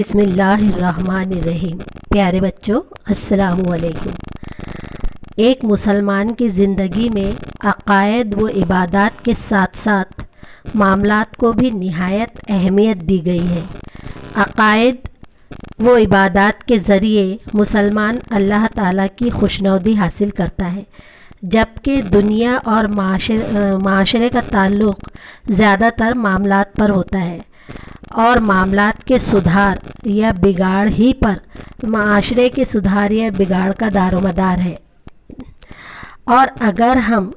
بسم اللہ الرحمن الرحیم۔ پیارے بچوں، السلام علیکم۔ ایک مسلمان کی زندگی میں عقائد و عبادات کے ساتھ ساتھ معاملات کو بھی نہایت اہمیت دی گئی ہے۔ عقائد و عبادات کے ذریعے مسلمان اللہ تعالیٰ کی خوشنودی حاصل کرتا ہے، جبکہ دنیا اور معاشرے کا تعلق زیادہ تر معاملات پر ہوتا ہے، اور معاملات کے سدھار یا بگاڑ ہی پر معاشرے کے سدھار یا بگاڑ کا دار و مدار ہے۔ اور اگر ہم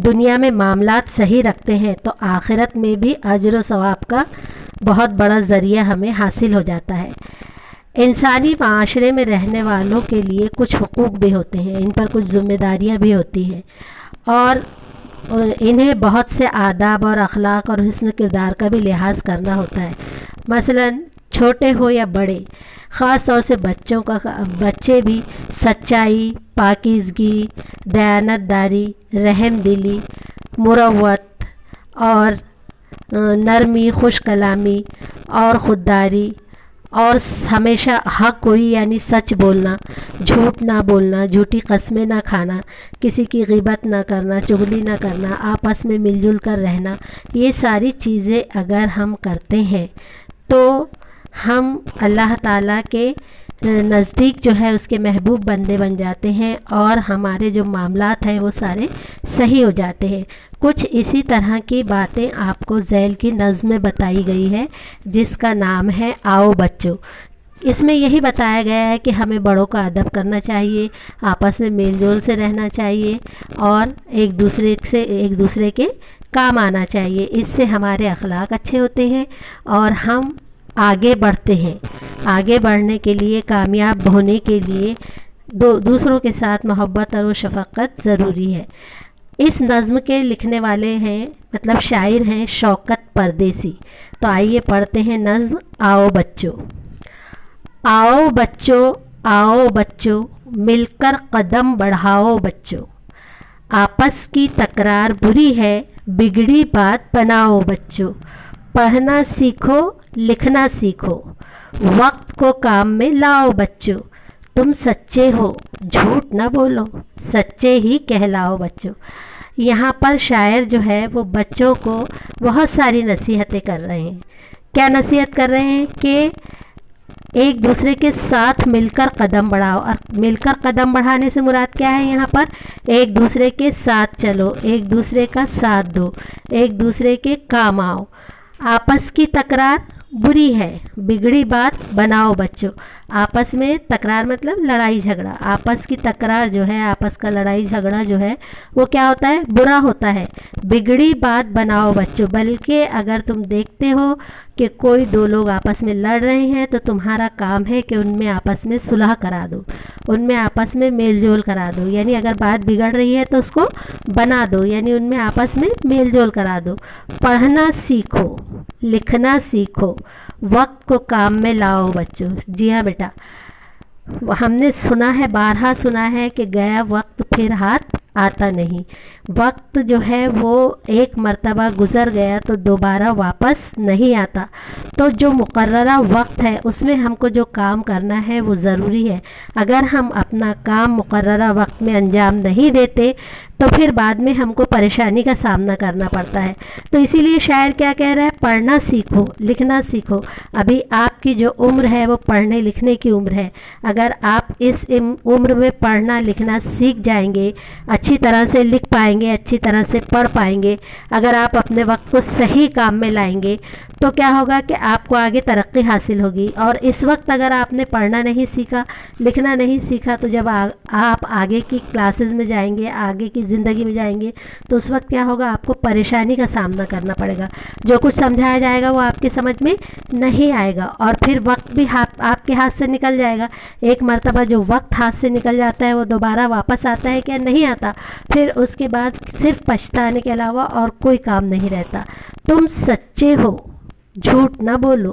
دنیا میں معاملات صحیح رکھتے ہیں تو آخرت میں بھی اجر و ثواب کا بہت بڑا ذریعہ ہمیں حاصل ہو جاتا ہے۔ انسانی معاشرے میں رہنے والوں کے لیے کچھ حقوق بھی ہوتے ہیں، ان پر کچھ ذمہ داریاں بھی ہوتی ہیں، اور انہیں بہت سے آداب اور اخلاق اور حسن کردار کا بھی لحاظ کرنا ہوتا ہے۔ مثلا چھوٹے ہو یا بڑے، خاص طور سے بچے بھی سچائی، پاکیزگی، دیانت داری، رحم دلی، مروت اور نرمی، خوش کلامی اور خودداری، اور ہمیشہ حق گوئی یعنی سچ بولنا، جھوٹ نہ بولنا، جھوٹی قسمیں نہ کھانا، کسی کی غیبت نہ کرنا، چغلی نہ کرنا، آپس میں مل جل کر رہنا، یہ ساری چیزیں اگر ہم کرتے ہیں تو ہم اللہ تعالیٰ کے نزدیک جو ہے اس کے محبوب بندے بن جاتے ہیں، اور ہمارے جو معاملات ہیں وہ سارے صحیح ہو جاتے ہیں۔ کچھ اسی طرح کی باتیں آپ کو ذیل کی نظم میں بتائی گئی ہے، جس کا نام ہے آؤ بچوں۔ اس میں یہی بتایا گیا ہے کہ ہمیں بڑوں کا ادب کرنا چاہیے، آپس میں میل جول سے رہنا چاہیے، اور ایک دوسرے کے کام آنا چاہیے۔ اس سے ہمارے اخلاق اچھے ہوتے ہیں اور ہم آگے بڑھتے ہیں۔ آگے بڑھنے کے لیے، کامیاب ہونے کے لیے دوسروں کے ساتھ محبت اور شفقت ضروری ہے۔ اس نظم کے لکھنے والے ہیں، مطلب شاعر ہیں، شوکت پردیسی۔ تو آئیے پڑھتے ہیں نظم آؤ بچوں۔ آؤ بچوں، آؤ بچوں، مل کر قدم بڑھاؤ بچوں، آپس کی تکرار بری ہے، بگڑی بات بناؤ بچوں، پڑھنا سیکھو، لکھنا سیکھو، وقت کو کام میں لاؤ بچوں، تم سچے ہو، جھوٹ نہ بولو، سچے ہی کہلاؤ بچوں۔ یہاں پر شاعر جو ہے وہ بچوں کو بہت ساری نصیحتیں کر رہے ہیں۔ کیا نصیحت کر رہے ہیں؟ کہ ایک دوسرے کے ساتھ مل کر قدم بڑھاؤ، اور مل کر قدم بڑھانے سے مراد کیا ہے؟ یہاں پر ایک دوسرے کے ساتھ چلو، ایک دوسرے کا ساتھ دو، ایک دوسرے کے کام آؤ، آپس کی تکرار بری ہے، بگڑی بات بناؤ بچوں۔ آپس میں تکرار مطلب لڑائی جھگڑا، آپس کی تکرار جو ہے، آپس کا لڑائی جھگڑا جو ہے وہ کیا ہوتا ہے؟ برا ہوتا ہے۔ بگڑی بات بناؤ بچوں، بلکہ اگر تم دیکھتے ہو کہ کوئی دو لوگ آپس میں لڑ رہے ہیں تو تمہارا کام ہے کہ ان میں آپس میں صلح کرا دو، ان میں آپس میں میل جول کرا دو، یعنی اگر بات بگڑ رہی ہے تو اس کو بنا دو، یعنی ان میں آپس میں میل جول کرا دو۔ پڑھنا سیکھو، لکھنا سیکھو، وقت کو کام میں لاؤ بچوں۔ جی ہاں بیٹا، ہم نے سنا ہے، بارہا سنا ہے کہ گیا وقت پھر ہاتھ آتا نہیں۔ وقت جو ہے وہ ایک مرتبہ گزر گیا تو دوبارہ واپس نہیں آتا، تو جو مقررہ وقت ہے اس میں ہم کو جو کام کرنا ہے وہ ضروری ہے۔ اگر ہم اپنا کام مقررہ وقت میں انجام نہیں دیتے تو پھر بعد میں ہم کو پریشانی کا سامنا کرنا پڑتا ہے۔ تو اسی لیے شاعر کیا کہہ رہا ہے؟ پڑھنا سیکھو، لکھنا سیکھو۔ ابھی آپ کی جو عمر ہے وہ پڑھنے لکھنے کی عمر ہے۔ اگر آپ اس عمر میں پڑھنا لکھنا سیکھ جائیں گے، اچھی طرح سے لکھ پائیں گے، اچھی طرح سے پڑھ پائیں گے، اگر آپ اپنے وقت کو صحیح کام میں لائیں گے تو کیا ہوگا کہ آپ کو آگے ترقی حاصل ہوگی۔ اور اس وقت اگر آپ نے پڑھنا نہیں سیکھا، لکھنا نہیں سیکھا، تو جب آپ آگے کی کلاسز میں جائیں گے، آگے کی زندگی میں جائیں گے، تو اس وقت کیا ہوگا؟ آپ کو پریشانی کا سامنا کرنا پڑے گا۔ جو کچھ سمجھایا جائے گا وہ آپ کے سمجھ میں نہیں آئے گا، اور پھر وقت بھی آپ کے ہاتھ سے نکل جائے گا۔ ایک مرتبہ جو وقت ہاتھ سے نکل جاتا ہے وہ دوبارہ واپس آتا ہے کیا؟ نہیں آتا۔ پھر اس کے بعد صرف پچھتانے کے علاوہ اور کوئی کام نہیں رہتا۔ تم سچے ہو، جھوٹ نہ بولو،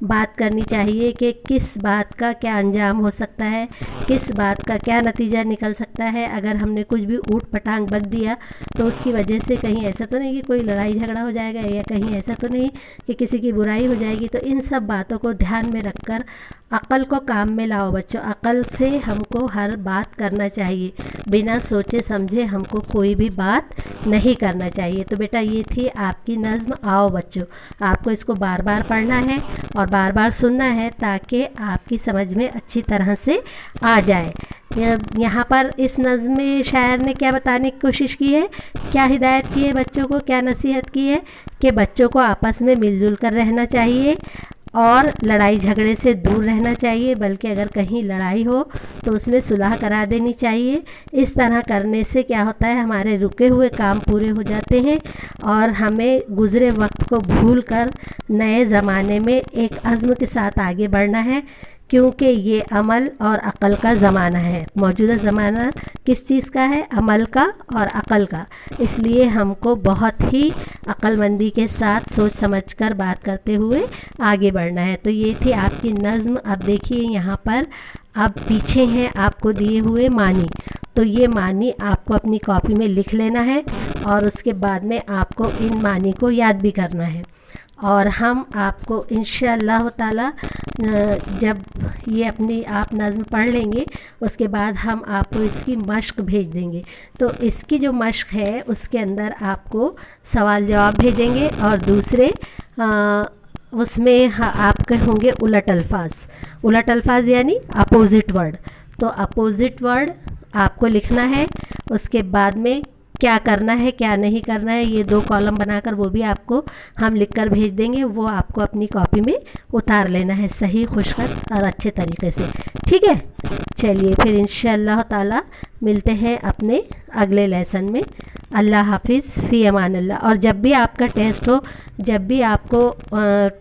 بات کرنی چاہیے کہ کس بات کا کیا انجام ہو سکتا ہے، کس بات کا کیا نتیجہ نکل سکتا ہے۔ اگر ہم نے کچھ بھی اوٹ پٹانگ بک دیا تو اس کی وجہ سے کہیں ایسا تو نہیں کہ کوئی لڑائی جھگڑا ہو جائے گا، یا کہیں ایسا تو نہیں کہ کسی کی برائی ہو جائے گی۔ تو ان سب باتوں کو دھیان میں رکھ کر عقل کو کام میں لاؤ بچوں، عقل سے ہم کو ہر بات کرنا چاہیے، بنا سوچے سمجھے ہم کو کوئی بھی بات نہیں کرنا چاہیے۔ تو بیٹا یہ تھی آپ کی نظم آؤ بچوں، آپ کو اس کو بار بار پڑھنا ہے اور بار بار سننا ہے تاکہ آپ کی سمجھ میں اچھی طرح سے آ جائے۔ یہاں پر اس نظم میں شاعر نے کیا بتانے کی کوشش کی ہے، کیا ہدایت کی ہے بچوں کو، کیا نصیحت کی ہے کہ بچوں کو آپس میں مل جل کر رہنا چاہیے اور لڑائی جھگڑے سے دور رہنا چاہیے، بلکہ اگر کہیں لڑائی ہو تو اس میں صلح کرا دینی چاہیے۔ اس طرح کرنے سے کیا ہوتا ہے، ہمارے رکے ہوئے کام پورے ہو جاتے ہیں اور ہمیں گزرے وقت کو بھول کر نئے زمانے میں ایک عزم کے ساتھ آگے بڑھنا ہے، کیونکہ یہ عمل اور عقل کا زمانہ ہے۔ موجودہ زمانہ کس چیز کا ہے؟ عمل کا اور عقل کا۔ اس لیے ہم کو بہت ہی عقل مندی کے ساتھ سوچ سمجھ کر بات کرتے ہوئے آگے بڑھنا ہے۔ تو یہ تھی آپ کی نظم۔ اب دیکھیے یہاں پر اب پیچھے ہیں آپ کو دیے ہوئے معنی، تو یہ معنی آپ کو اپنی کاپی میں لکھ لینا ہے اور اس کے بعد میں آپ کو ان معنی کو یاد بھی کرنا ہے۔ اور ہم آپ کو انشاءاللہ تعالی جب یہ اپنی آپ نظم پڑھ لیں گے اس کے بعد ہم آپ کو اس کی مشق بھیج دیں گے۔ تو اس کی جو مشق ہے اس کے اندر آپ کو سوال جواب بھیجیں گے اور دوسرے اس میں آپ کے ہوں گے الٹ الفاظ۔ الٹ الفاظ یعنی اپوزٹ ورڈ۔ تو اپوزٹ ورڈ آپ کو لکھنا ہے، اس کے بعد میں کیا کرنا ہے کیا نہیں کرنا ہے، یہ 2 کالم بنا کر وہ بھی آپ کو ہم لکھ کر بھیج دیں گے، وہ آپ کو اپنی کاپی میں اتار لینا ہے صحیح خوشخط اور اچھے طریقے سے، ٹھیک ہے۔ چلیے پھر انشاءاللہ تعالی ملتے ہیں اپنے اگلے لیسن میں۔ اللہ حافظ، فی امان اللہ۔ اور جب بھی آپ کا ٹیسٹ ہو، جب بھی آپ کو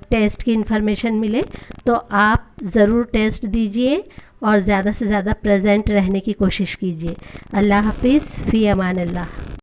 ٹیسٹ کی انفارمیشن ملے تو آپ ضرور ٹیسٹ دیجئے اور زیادہ سے زیادہ پریزنٹ رہنے کی کوشش کیجئے۔ اللہ حافظ، فی امان اللہ۔